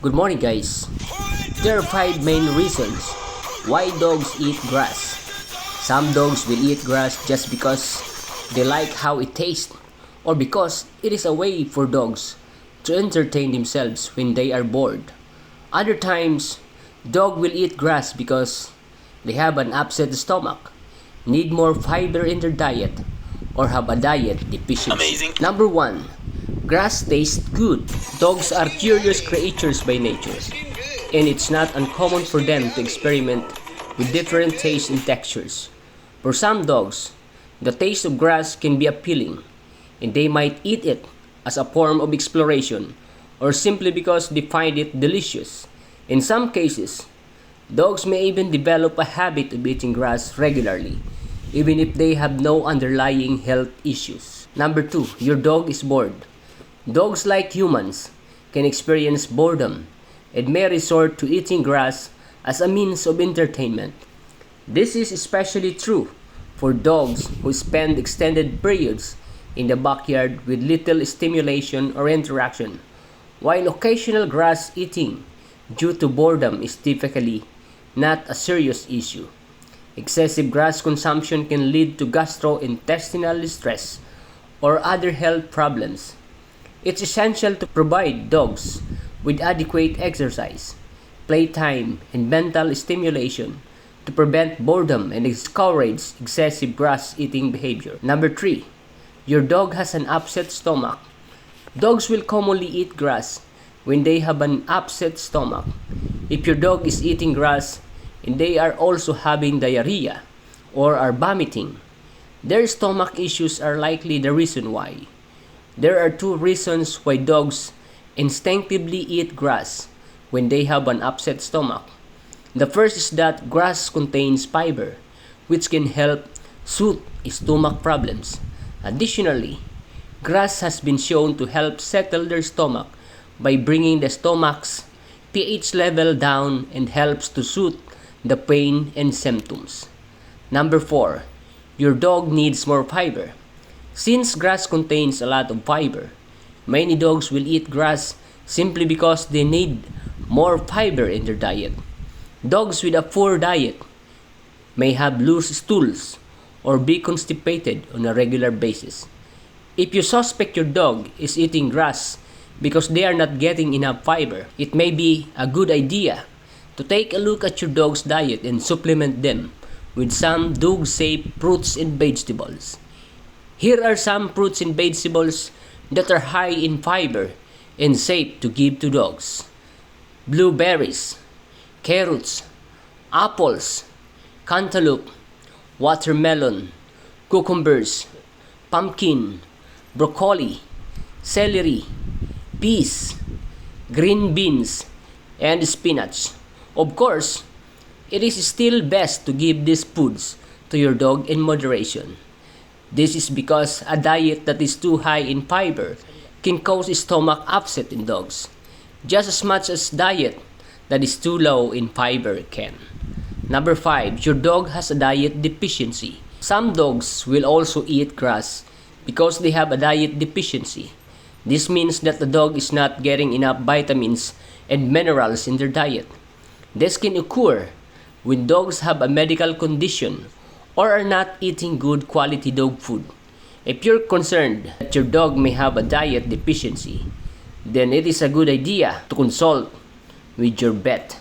Good morning, guys. There are five main reasons why dogs eat grass. Some dogs will eat grass just because they like how it tastes or because it is a way for dogs to entertain themselves when they are bored. Other times, dog will eat grass because they have an upset stomach, need more fiber in their diet, or have a diet deficiency. Amazing. Number 1. Grass tastes good. Dogs are curious creatures by nature, and it's not uncommon for them to experiment with different tastes and textures. For some dogs, the taste of grass can be appealing, and they might eat it as a form of exploration or simply because they find it delicious. In some cases, dogs may even develop a habit of eating grass regularly, even if they have no underlying health issues. Number 2, your dog is bored. Dogs, like humans, can experience boredom and may resort to eating grass as a means of entertainment. This is especially true for dogs who spend extended periods in the backyard with little stimulation or interaction, while occasional grass eating due to boredom is typically not a serious issue. Excessive grass consumption can lead to gastrointestinal distress or other health problems. It's essential to provide dogs with adequate exercise, playtime, and mental stimulation to prevent boredom and discourage excessive grass-eating behavior. Number 3, your dog has an upset stomach. Dogs will commonly eat grass when they have an upset stomach. If your dog is eating grass and they are also having diarrhea or are vomiting, their stomach issues are likely the reason why. There are two reasons why dogs instinctively eat grass when they have an upset stomach. The first is that grass contains fiber, which can help soothe stomach problems. Additionally, grass has been shown to help settle their stomach by bringing the stomach's pH level down and helps to soothe the pain and symptoms. Number 4, your dog needs more fiber. Since grass contains a lot of fiber, many dogs will eat grass simply because they need more fiber in their diet. Dogs with a poor diet may have loose stools or be constipated on a regular basis. If you suspect your dog is eating grass because they are not getting enough fiber, it may be a good idea to take a look at your dog's diet and supplement them with some dog-safe fruits and vegetables. Here are some fruits and vegetables that are high in fiber and safe to give to dogs: blueberries, carrots, apples, cantaloupe, watermelon, cucumbers, pumpkin, broccoli, celery, peas, green beans, and spinach. Of course, it is still best to give these foods to your dog in moderation. This is because a diet that is too high in fiber can cause stomach upset in dogs, just as much as diet that is too low in fiber can. Number 5, your dog has a diet deficiency. Some dogs will also eat grass because they have a diet deficiency. This means that the dog is not getting enough vitamins and minerals in their diet. This can occur when dogs have a medical condition or are not eating good quality dog food. If you're concerned that your dog may have a diet deficiency, then it is a good idea to consult with your vet.